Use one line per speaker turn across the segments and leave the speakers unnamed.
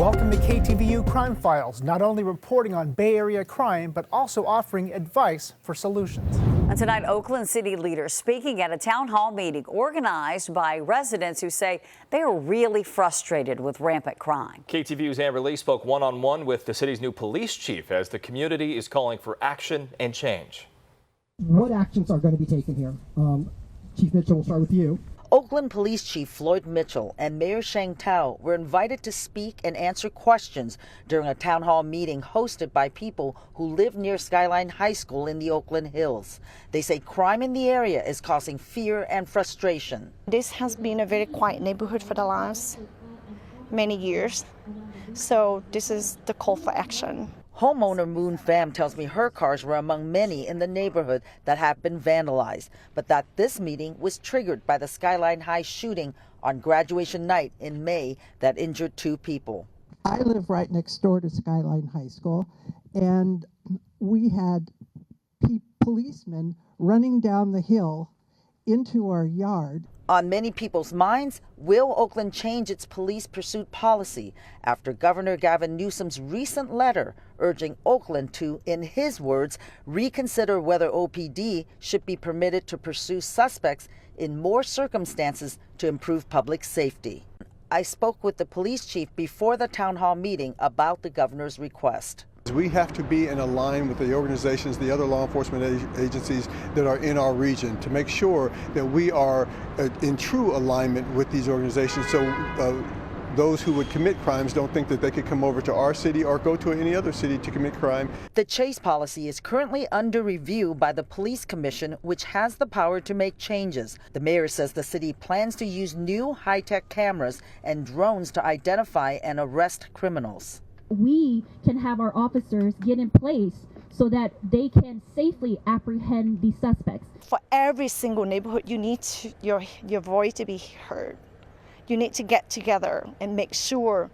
Welcome to KTVU Crime Files, not only reporting on Bay Area crime, but also offering advice for solutions.
And tonight, Oakland city leaders speaking at a town hall meeting organized by residents who say they are really frustrated with rampant crime.
KTVU's Amber Lee spoke one-on-one with the city's new police chief as the community is calling for action and change.
What actions are going to be taken here? Chief Mitchell, we'll start with you.
Oakland Police Chief Floyd Mitchell and Mayor Sheng Tao were invited to speak and answer questions during a town hall meeting hosted by people who live near Skyline High School in the Oakland Hills. They say crime in the area is causing fear and frustration.
This has been a very quiet neighborhood for the last many years, so this is the call for action.
Homeowner Moon Pham tells me her cars were among many in the neighborhood that have been vandalized, but that this meeting was triggered by the Skyline High shooting on graduation night in May that injured 2 people.
I live right next door to Skyline High School, and we had policemen running down the hill into our yard.
On many people's minds, will Oakland change its police pursuit policy after Governor Gavin Newsom's recent letter urging Oakland to, in his words, reconsider whether OPD should be permitted to pursue suspects in more circumstances to improve public safety? I spoke with the police chief before the town hall meeting about the governor's request.
We have to be in line with the organizations, the other law enforcement agencies that are in our region to make sure that we are in true alignment with these organizations, so those who would commit crimes don't think that they could come over to our city or go to any other city to commit crime.
The chase policy is currently under review by the Police Commission, which has the power to make changes. The mayor says the city plans to use new high-tech cameras and drones to identify and arrest criminals.
We can have our officers get in place so that they can safely apprehend the suspects.
For every single neighborhood, you need your voice to be heard. You need to get together and make sure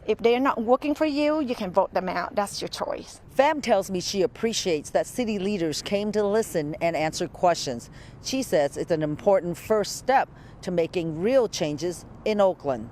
if they're not working for you, you can vote them out. That's your choice.
Pham tells me she appreciates that city leaders came to listen and answer questions. She says it's an important first step to making real changes in Oakland.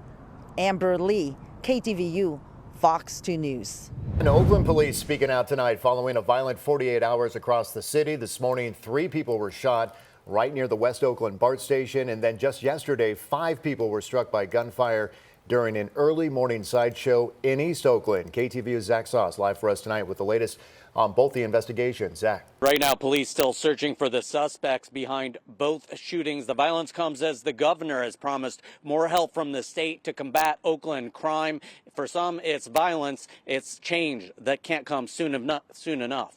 Amber Lee, KTVU, Fox 2 News.
And Oakland police speaking out tonight following a violent 48 hours across the city. This morning, 3 people were shot right near the West Oakland BART station. And then just yesterday, 5 people were struck by gunfire during an early morning sideshow in East Oakland. KTVU's Zach Sauce live for us tonight with the latest on both the investigations. Zach.
Right now, police still searching for the suspects behind both shootings. The violence comes as the governor has promised more help from the state to combat Oakland crime. For some, it's violence. It's change that can't come soon enough.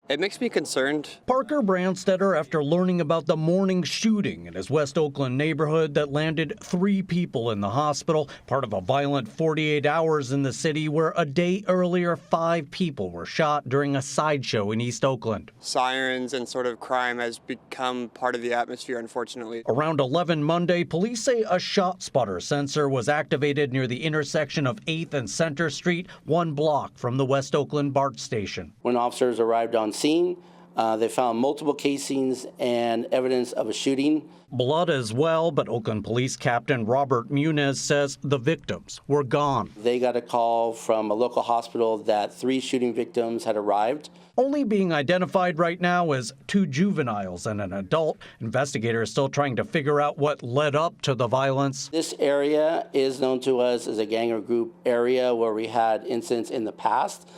It makes me concerned.
Parker Brandstetter, after learning about the morning shooting in his West Oakland neighborhood that landed 3 people in the hospital, part of a violent 48 hours in the city where a day earlier 5 people were shot during a sideshow in East Oakland.
Sirens and sort of crime has become part of the atmosphere, unfortunately.
Around 11 Monday, police say a shot spotter sensor was activated near the intersection of 8th and Center Street, 1 block from the West Oakland BART station.
When officers arrived on scene, they found multiple casings and evidence of a shooting.
Blood as well, but Oakland Police Captain Robert Muniz says the victims were gone.
They got a call from a local hospital that 3 shooting victims had arrived.
Only being identified right now as 2 juveniles and an adult. Investigators still trying to figure out what led up to the violence.
This area is known to us as a gang or group area where we had incidents in the past.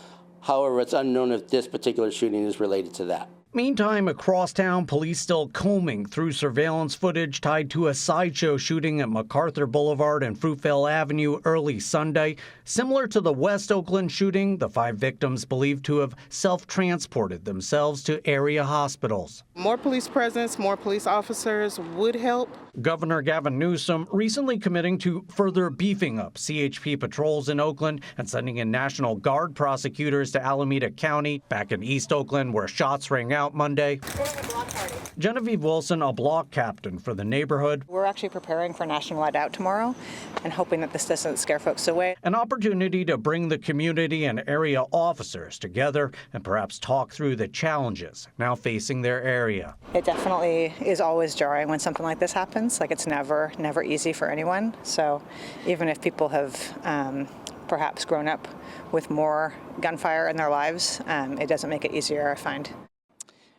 However, it's unknown if this particular shooting is related to that.
Meantime, across town, police still combing through surveillance footage tied to a sideshow shooting at MacArthur Boulevard and Fruitvale Avenue early Sunday. Similar to the West Oakland shooting, the 5 victims believed to have self-transported themselves to area hospitals.
More police presence, more police officers would help.
Governor Gavin Newsom recently committing to further beefing up CHP patrols in Oakland and sending in National Guard prosecutors to Alameda County. Back in East Oakland, where shots rang out out Monday. Genevieve Wilson, a block captain for the neighborhood.
We're actually preparing for National Night Out tomorrow and hoping that this doesn't scare folks away.
An opportunity to bring the community and area officers together and perhaps talk through the challenges now facing their area.
It definitely is always jarring when something like this happens. Like, it's never easy for anyone. So even if people have perhaps grown up with more gunfire in their lives, it doesn't make it easier, I find.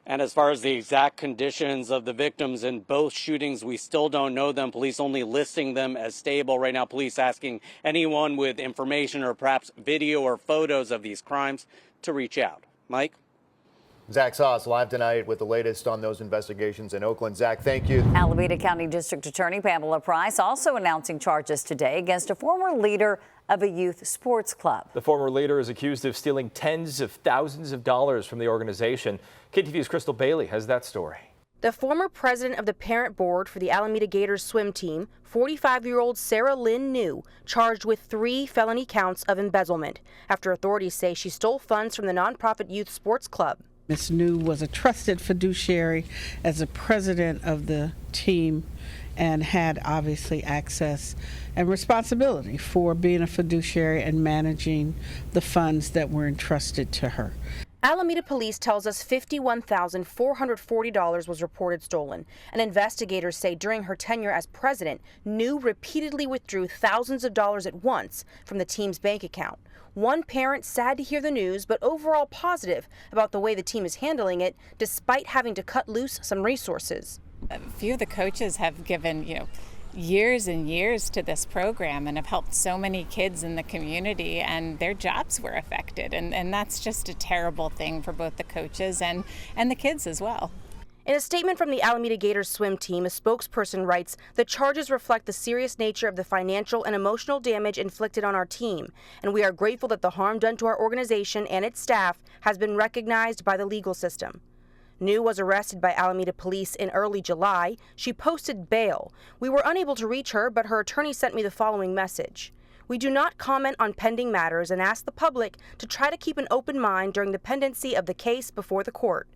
And as far as the exact conditions of the victims in both shootings, we still don't know them. Police only listing them as stable. Right now, police asking anyone with information or perhaps video or photos of these crimes to reach out. Mike?
Zach Sauce live tonight with the latest on those investigations in Oakland. Zach, thank you.
Alameda County District Attorney Pamela Price also announcing charges today against a former leader of a youth sports club.
The former leader is accused of stealing tens of thousands of dollars from the organization. KTVU's Crystal Bailey has that story.
The former president of the parent board for the Alameda Gators swim team, 45-year-old Sarah Lynn New, charged with 3 felony counts of embezzlement after authorities say she stole funds from the nonprofit youth sports club.
Ms. New was a trusted fiduciary as the president of the team and had obviously access and responsibility for being a fiduciary and managing the funds that were entrusted to her.
Alameda police tells us $51,440 was reported stolen, and investigators say during her tenure as president, New repeatedly withdrew thousands of dollars at once from the team's bank account. One parent sad to hear the news, but overall positive about the way the team is handling it, despite having to cut loose some resources.
A few of the coaches have given, years and years to this program and have helped so many kids in the community, and their jobs were affected. And that's just a terrible thing for both the coaches and the kids as well.
In a statement from the Alameda Gators swim team, a spokesperson writes, "The charges reflect the serious nature of the financial and emotional damage inflicted on our team, and we are grateful that the harm done to our organization and its staff has been recognized by the legal system." New was arrested by Alameda police in early July. She posted bail. "We were unable to reach her, but her attorney sent me the following message. We do not comment on pending matters and ask the public to try to keep an open mind during the pendency of the case before the court."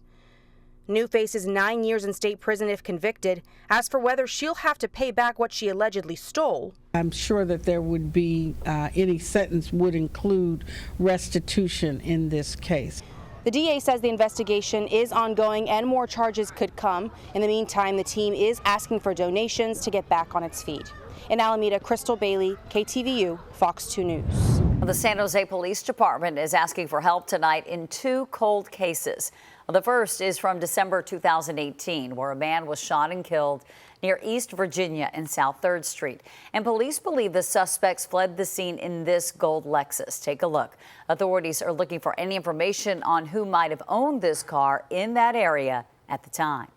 New faces 9 years in state prison if convicted. As for whether she'll have to pay back what she allegedly stole,
I'm sure that there would be, any sentence would include restitution in this case.
the DA says the investigation is ongoing and more charges could come. In the meantime, the team is asking for donations to get back on its feet. In Alameda, Crystal Bailey, KTVU, Fox 2 News.
The San Jose Police Department is asking for help tonight in 2 cold cases. The first is from December 2018, where a man was shot and killed near East Virginia and South 3rd Street. And police believe the suspects fled the scene in this gold Lexus. Take a look. Authorities are looking for any information on who might have owned this car in that area at the time.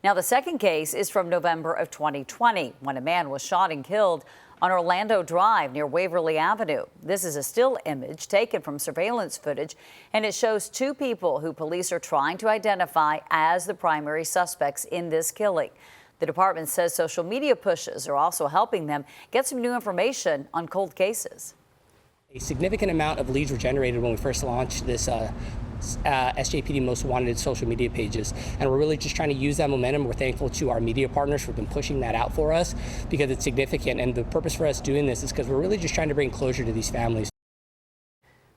Now, the second case is from November of 2020, when a man was shot and killed on Orlando Drive near Waverly Avenue. This is a still image taken from surveillance footage, and it shows 2 people who police are trying to identify as the primary suspects in this killing. The department says social media pushes are also helping them get some new information on cold cases.
A significant amount of leads were generated when we first launched this SJPD Most Wanted social media pages, and we're really just trying to use that momentum. We're thankful to our media partners who've been pushing that out for us because it's significant, and the purpose for us doing this is because we're really just trying to bring closure to these families.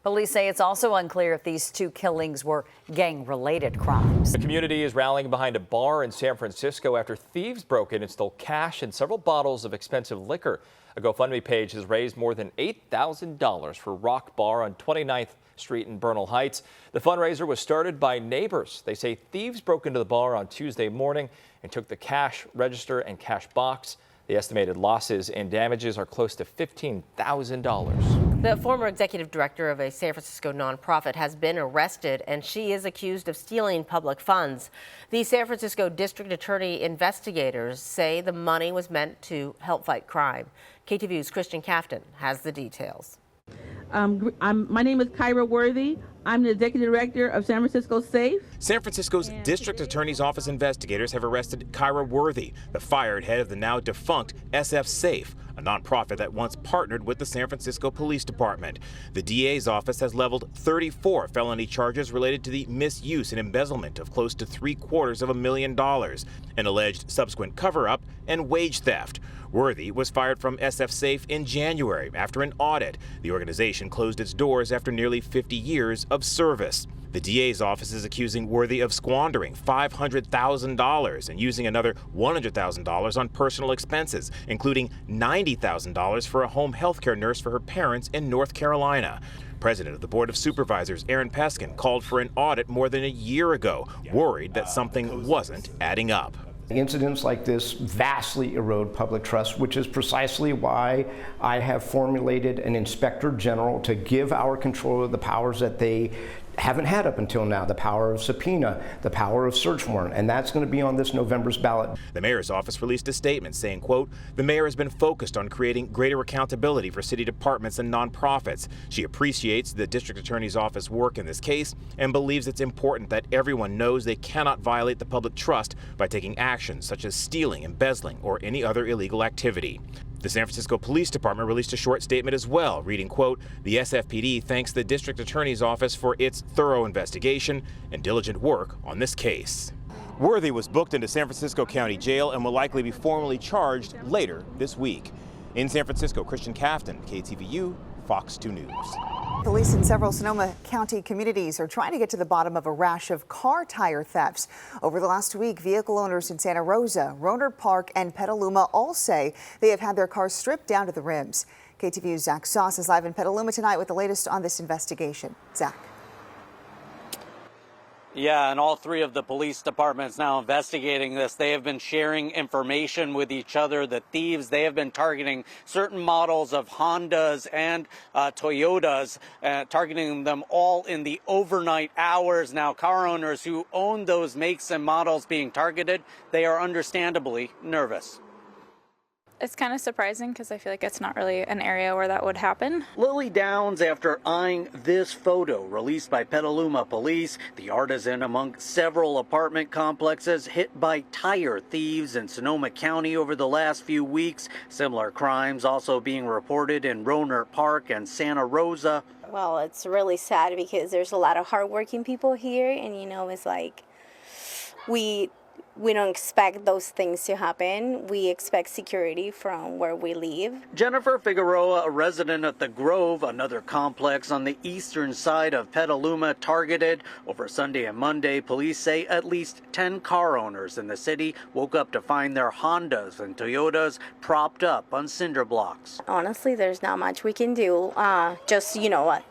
Police say it's also unclear if these 2 killings were gang-related crimes.
The community is rallying behind a bar in San Francisco after thieves broke in and stole cash and several bottles of expensive liquor. A GoFundMe page has raised more than $8,000 for Rock Bar on 29th Street in Bernal Heights. The fundraiser was started by neighbors. They say thieves broke into the bar on Tuesday morning and took the cash register and cash box. The estimated losses and damages are close to $15,000.
The former executive director of a San Francisco nonprofit has been arrested, and she is accused of stealing public funds. The San Francisco District Attorney investigators say the money was meant to help fight crime. KTVU's Christian Cafton has the details.
My name is Kyra Worthy. I'm the executive director of San Francisco Safe.
San Francisco's District Attorney's Office investigators have arrested Kyra Worthy, the fired head of the now defunct SF Safe, a nonprofit that once partnered with the San Francisco Police Department. The DA's office has leveled 34 felony charges related to the misuse and embezzlement of close to $750,000, an alleged subsequent cover-up, and wage theft. Worthy was fired from SF Safe in January after an audit. The organization closed its doors after nearly 50 years of service. The DA's office is accusing Worthy of squandering $500,000 and using another $100,000 on personal expenses, including $90,000 for a home health care nurse for her parents in North Carolina. President of the Board of Supervisors, Aaron Peskin, called for an audit more than a year ago, worried that something wasn't adding up.
Incidents like this vastly erode public trust, which is precisely why I have formulated an inspector general to give our controller the powers that they haven't had up until now, the power of subpoena, the power of search warrant, and that's going to be on this November's ballot.
The mayor's office released a statement saying, quote, "The mayor has been focused on creating greater accountability for city departments and nonprofits. She appreciates the district attorney's office work in this case and believes it's important that everyone knows they cannot violate the public trust by taking actions such as stealing, embezzling, or any other illegal activity." The San Francisco Police Department released a short statement as well, reading, quote, "The SFPD thanks the district attorney's office for its thorough investigation and diligent work on this case." Worthy was booked into San Francisco County Jail and will likely be formally charged later this week. In San Francisco, Christian Cafton, KTVU, Fox 2 News.
Police in several Sonoma County communities are trying to get to the bottom of a rash of car tire thefts. Over the last week, vehicle owners in Santa Rosa, Rohnert Park, and Petaluma all say they have had their cars stripped down to the rims. KTVU's Zach Sauce is live in Petaluma tonight with the latest on this investigation. Zach.
Yeah, and all three of the police departments now investigating this. They have been sharing information with each other. The thieves, they have been targeting certain models of Hondas and Toyotas, targeting them all in the overnight hours. Now, car owners who own those makes and models being targeted, they are understandably nervous.
It's kind of surprising because I feel like it's not really an area where that would happen.
Lily Downs, after eyeing this photo released by Petaluma police, the artisan among several apartment complexes hit by tire thieves in Sonoma County over the last few weeks. Similar crimes also being reported in Rohnert Park and Santa Rosa.
Well, it's really sad because there's a lot of hardworking people here, and it's like we don't expect those things to happen. We expect security from where we live.
Jennifer Figueroa, a resident at the Grove, another complex on the eastern side of Petaluma, targeted. Over Sunday and Monday, police say at least 10 car owners in the city woke up to find their Hondas and Toyotas propped up on cinder blocks.
Honestly, there's not much we can do. Just,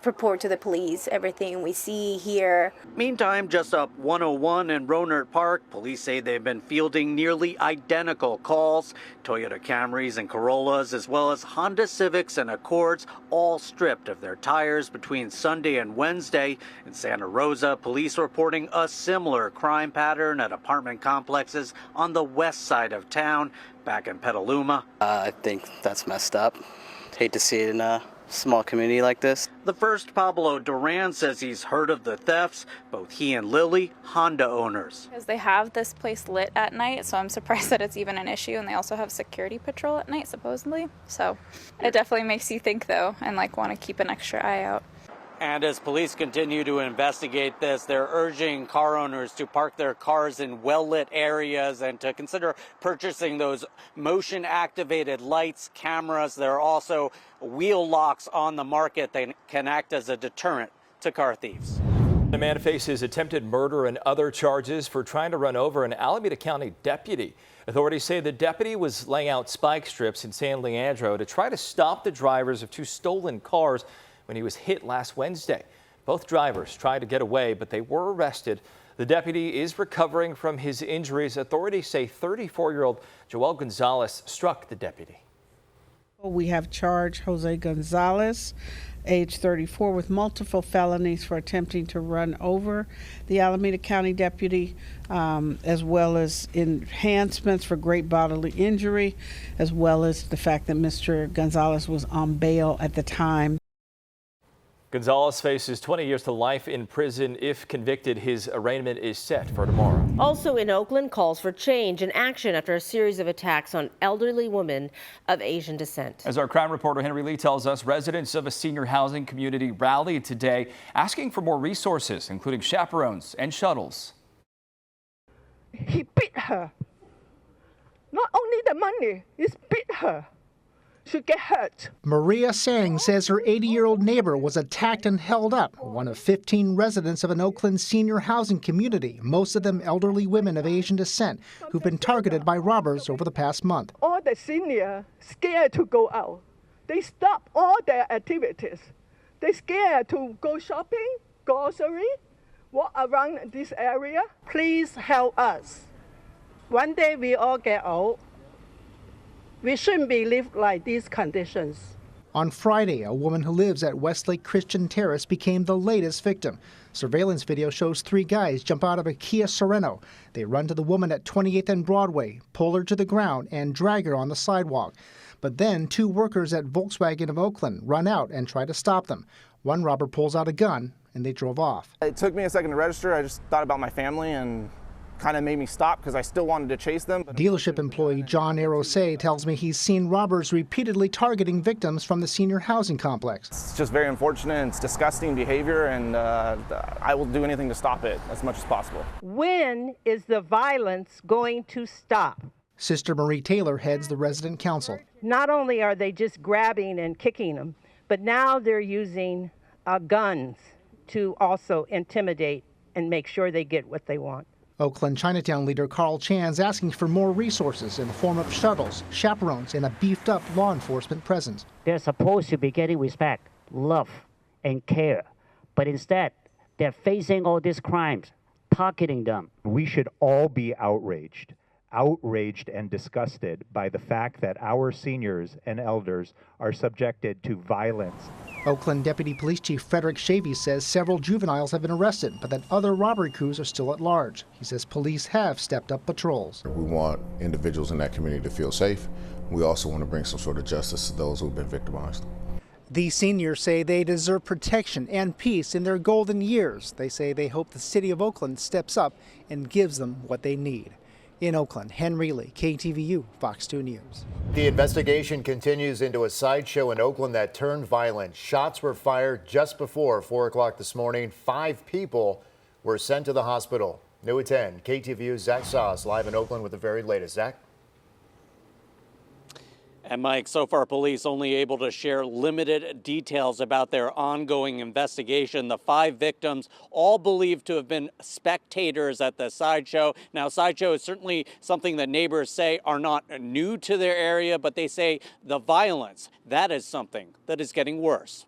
report to the police everything we see, hear.
Meantime, just up 101 in Rohnert Park, police say they've been fielding nearly identical calls. Toyota Camrys and Corollas, as well as Honda Civics and Accords, all stripped of their tires between Sunday and Wednesday. In Santa Rosa, police reporting a similar crime pattern at apartment complexes on the west side of town. Back in Petaluma,
I think that's messed up. Hate to see it in a small community like this.
The first, Pablo Duran, says he's heard of the thefts. Both he and Lily, Honda owners.
Because they have this place lit at night, so I'm surprised that it's even an issue. And they also have security patrol at night, supposedly. So it definitely makes you think, though, and want to keep an extra eye out.
And as police continue to investigate this, they're urging car owners to park their cars in well-lit areas and to consider purchasing those motion-activated lights, cameras. There are also wheel locks on the market that can act as a deterrent to car thieves.
The man faces attempted murder and other charges for trying to run over an Alameda County deputy. Authorities say the deputy was laying out spike strips in San Leandro to try to stop the drivers of two stolen cars when he was hit last Wednesday. Both drivers tried to get away, but they were arrested. The deputy is recovering from his injuries. Authorities say 34-year-old Joel Gonzalez struck the deputy.
We have charged Jose Gonzalez, age 34, with multiple felonies for attempting to run over the Alameda County deputy, as well as enhancements for great bodily injury, as well as the fact that Mr. Gonzalez was on bail at the time.
Gonzalez faces 20 years to life in prison. If convicted, his arraignment is set for tomorrow.
Also in Oakland, calls for change and action after a series of attacks on elderly women of Asian descent.
As our crime reporter Henry Lee tells us, residents of a senior housing community rallied today asking for more resources, including chaperones and shuttles.
He beat her. Not only the money, he beat her. She get hurt.
Maria Sang says her 80-year-old neighbor was attacked and held up, one of 15 residents of an Oakland senior housing community, most of them elderly women of Asian descent, who've been targeted by robbers over the past month.
All the seniors scared to go out. They stop all their activities. They scared to go shopping, grocery, walk around this area. Please help us. One day we all get old. We shouldn't be living like these conditions.
On Friday, a woman who lives at Westlake Christian Terrace became the latest victim. Surveillance video shows 3 guys jump out of a Kia Sorento. They run to the woman at 28th and Broadway, pull her to the ground, and drag her on the sidewalk. But then 2 workers at Volkswagen of Oakland run out and try to stop them. One robber pulls out a gun, and they drove off.
It took me a second to register. I just thought about my family and kind of made me stop because I still wanted to chase them.
Dealership employee John Arose tells me he's seen robbers repeatedly targeting victims from the senior housing complex.
It's just very unfortunate. It's disgusting behavior, and I will do anything to stop it as much as possible.
When is the violence going to stop?
Sister Marie Taylor heads the resident council.
Not only are they just grabbing and kicking them, but now they're using guns to also intimidate and make sure they get what they want.
Oakland Chinatown leader Carl Chan's asking for more resources in the form of shuttles, chaperones, and a beefed-up law enforcement presence.
They're supposed to be getting respect, love, and care, but instead, they're facing all these crimes, targeting them.
We should all be outraged and disgusted by the fact that our seniors and elders are subjected to violence.
Oakland Deputy Police Chief Frederick Shavy says several juveniles have been arrested, but that other robbery crews are still at large. He says police have stepped up patrols.
We want individuals in that community to feel safe. We also want to bring some sort of justice to those who've been victimized.
These seniors say they deserve protection and peace in their golden years. They say they hope the city of Oakland steps up and gives them what they need. In Oakland, Henry Lee, KTVU, Fox 2 News.
The investigation continues into a sideshow in Oakland that turned violent. Shots were fired just before 4 o'clock this morning. 5 people were sent to the hospital. New at 10, KTVU's Zach Sauce live in Oakland with the very latest. Zach?
And Mike, so far police only able to share limited details about their ongoing investigation. The 5 victims, all believed to have been spectators at the sideshow. Now, sideshow is certainly something that neighbors say are not new to their area, but they say the violence, that is something that is getting worse.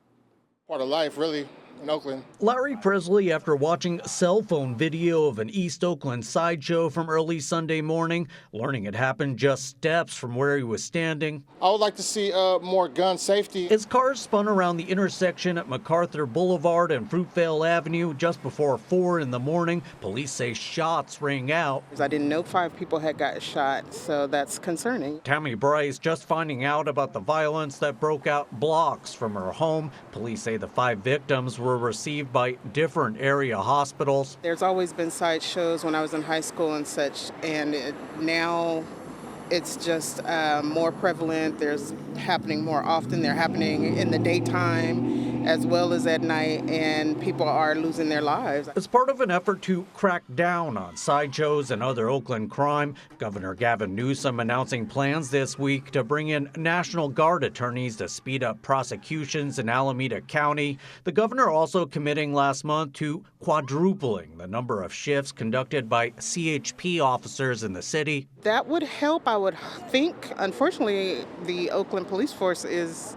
Part of life, really, in Oakland.
Larry Presley, after watching cell phone video of an East Oakland sideshow from early Sunday morning, learning it happened just steps from where he was standing.
I would like to see more gun safety.
As cars spun around the intersection at MacArthur Boulevard and Fruitvale Avenue just before 4 in the morning, police say shots rang out.
I didn't know 5 people had got shot, so that's concerning.
Tammy Bryce just finding out about the violence that broke out blocks from her home. Police say the 5 victims were received by different area hospitals.
There's always been sideshows when I was in high school and such, and now it's just more prevalent. There's happening more often. They're happening in the daytime as well as at night, and people are losing their lives.
As part of an effort to crack down on sideshows and other Oakland crime, Governor Gavin Newsom announcing plans this week to bring in National Guard attorneys to speed up prosecutions in Alameda County. The governor also committing last month to quadrupling the number of shifts conducted by CHP officers in the city.
That would help, I would think. Unfortunately, the Oakland police force is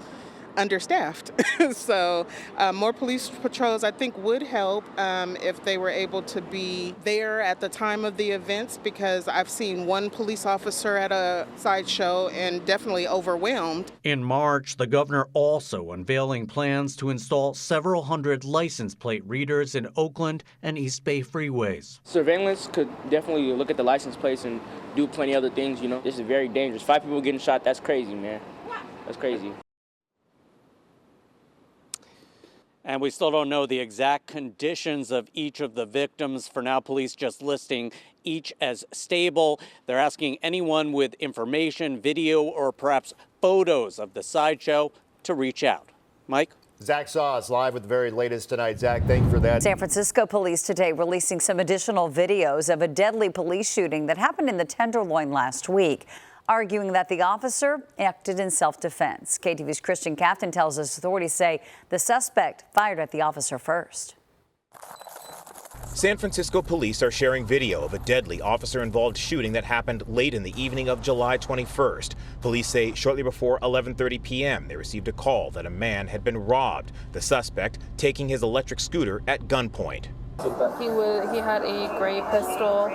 understaffed. So more police patrols, I think, would help if they were able to be there at the time of the events, because I've seen one police officer at a sideshow and definitely overwhelmed.
In March, the governor also unveiling plans to install several hundred license plate readers in Oakland and East Bay freeways.
Surveillance could definitely look at the license plates and do plenty of other things, you know. This is very dangerous. 5 people getting shot, that's crazy, man. That's crazy.
And we still don't know the exact conditions of each of the victims. For now, police just listing each as stable. They're asking anyone with information, video, or perhaps photos of the sideshow to reach out. Mike?
Zach Saw is live with the very latest tonight. Zach, thank you for that.
San Francisco police today releasing some additional videos of a deadly police shooting that happened in the Tenderloin last week, arguing that the officer acted in self-defense. KTVU's Christian Captain tells us authorities say the suspect fired at the officer first.
San Francisco police are sharing video of a deadly officer-involved shooting that happened late in the evening of July 21st. Police say shortly before 11:30 p.m. they received a call that a man had been robbed, the suspect taking his electric scooter at gunpoint.
He had a gray pistol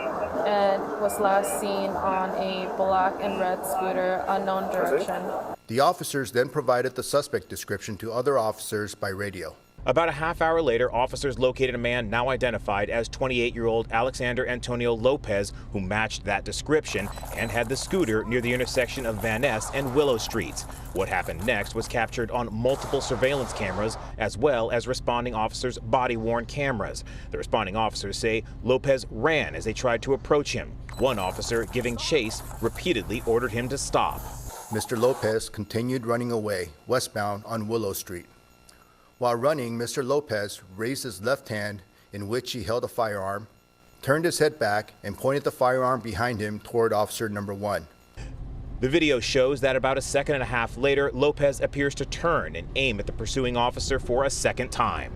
and was last seen on a black and red scooter, unknown direction.
The officers then provided the suspect description to other officers by radio.
About a half hour later, officers located a man now identified as 28-year-old Alexander Antonio Lopez, who matched that description and had the scooter near the intersection of Van Ness and Willow Streets. What happened next was captured on multiple surveillance cameras, as well as responding officers' body-worn cameras. The responding officers say Lopez ran as they tried to approach him. One officer, giving chase, repeatedly ordered him to stop.
Mr. Lopez continued running away westbound on Willow Street. While running, Mr. Lopez raised his left hand, in which he held a firearm, turned his head back, and pointed the firearm behind him toward officer number 1.
The video shows that about a second and a half later, Lopez appears to turn and aim at the pursuing officer for a second time.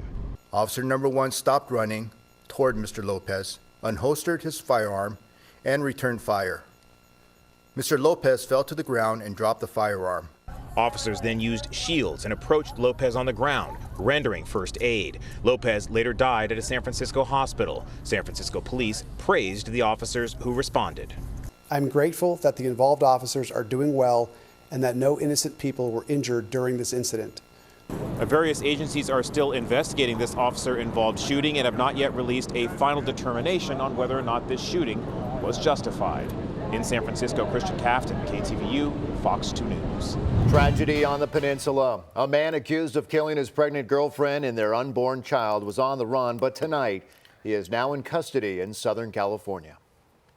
Officer number 1 stopped running toward Mr. Lopez, unholstered his firearm, and returned fire. Mr. Lopez fell to the ground and dropped the firearm.
Officers then used shields and approached Lopez on the ground, rendering first aid. Lopez later died at a San Francisco hospital. San Francisco police praised the officers who responded.
I'm grateful that the involved officers are doing well and that no innocent people were injured during this incident.
Various agencies are still investigating this officer-involved shooting and have not yet released a final determination on whether or not this shooting was justified. In San Francisco, Christian Captain, KTVU, Fox 2 News.
Tragedy on the peninsula. A man accused of killing his pregnant girlfriend and their unborn child was on the run, but tonight he is now in custody in Southern California.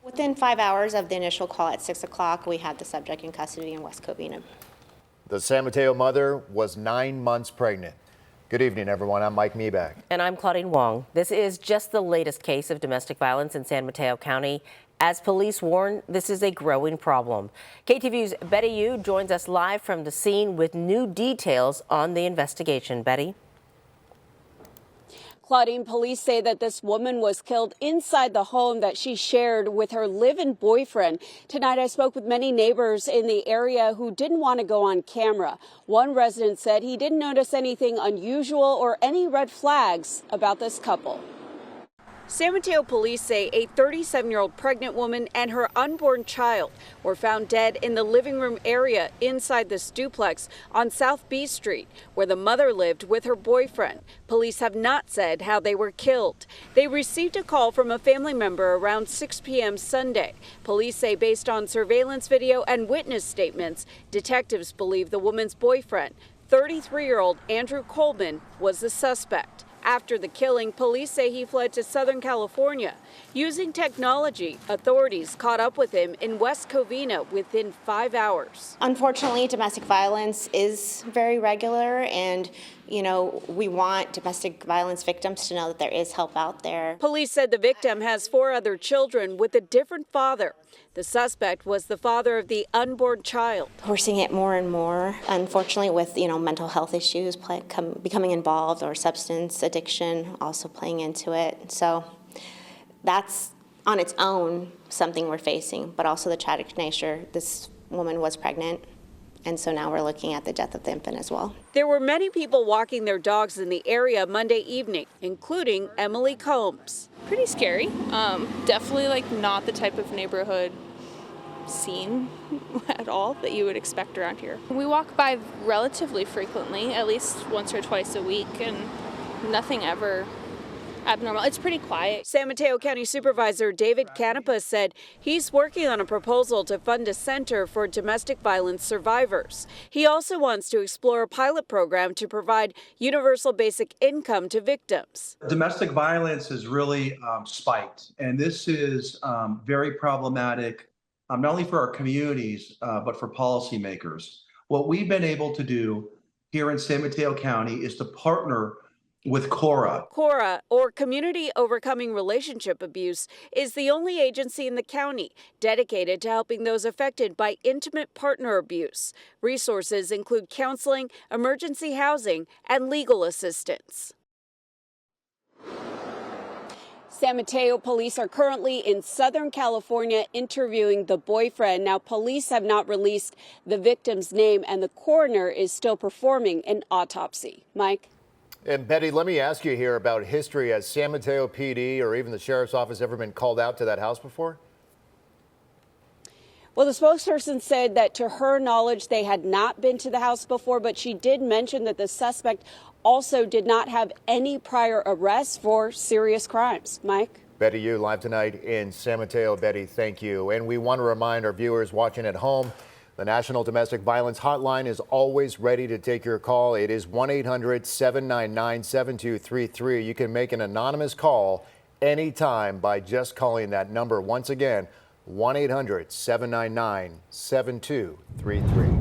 Within 5 hours of the initial call at 6 o'clock, we had the subject in custody in West Covina.
The San Mateo mother was 9 months pregnant. Good evening, everyone. I'm Mike Meeback.
And I'm Claudine Wong. This is just the latest case of domestic violence in San Mateo County. As police warn, this is a growing problem. KTVU's Betty Yu joins us live from the scene with new details on the investigation. Betty?
Claudine, police say that this woman was killed inside the home that she shared with her live-in boyfriend. Tonight, I spoke with many neighbors in the area who didn't want to go on camera. One resident said he didn't notice anything unusual or any red flags about this couple. San Mateo police say a 37-year-old pregnant woman and her unborn child were found dead in the living room area inside this duplex on South B Street, where the mother lived with her boyfriend. Police have not said how they were killed. They received a call from a family member around 6 p.m. Sunday. Police say based on surveillance video and witness statements, detectives believe the woman's boyfriend, 33-year-old Andrew Coleman, was the suspect. After the killing, police say he fled to Southern California. Using technology, authorities caught up with him in West Covina within 5 hours.
Unfortunately, domestic violence is very regular, and we want domestic violence victims to know that there is help out there.
Police said the victim has 4 other children with a different father. The suspect was the father of the unborn child.
We're seeing it more and more, unfortunately, with mental health issues becoming involved, or substance addiction also playing into it. So that's on its own something we're facing, but also the tragic nature. This woman was pregnant, and so now we're looking at the death of the infant as well.
There were many people walking their dogs in the area Monday evening, including Emily Combs.
Pretty scary. Definitely not the type of neighborhood scene at all that you would expect around here. We walk by relatively frequently, at least once or twice a week, and nothing ever
abnormal. It's pretty quiet.
San Mateo County Supervisor David Canepa said he's working on a proposal to fund a center for domestic violence survivors. He also wants to explore a pilot program to provide universal basic income to victims.
Domestic violence has really spiked, and this is very problematic, not only for our communities, but for policymakers. What we've been able to do here in San Mateo County is to partner with CORA.
CORA, or Community Overcoming Relationship Abuse, is the only agency in the county dedicated to helping those affected by intimate partner abuse. Resources include counseling, emergency housing, and legal assistance. San Mateo police are currently in Southern California interviewing the boyfriend. Now, police have not released the victim's name, and the coroner is still performing an autopsy. Mike?
And Betty, let me ask you here about history. Has San Mateo PD or even the sheriff's office ever been called out to that house before?
Well, the spokesperson said that to her knowledge, they had not been to the house before, but she did mention that the suspect also did not have any prior arrests for serious crimes. Mike?
Betty, you live tonight in San Mateo. Betty, thank you. And we want to remind our viewers watching at home, the National Domestic Violence Hotline is always ready to take your call. It is 1-800-799-7233. You can make an anonymous call anytime by just calling that number. Once again, 1-800-799-7233.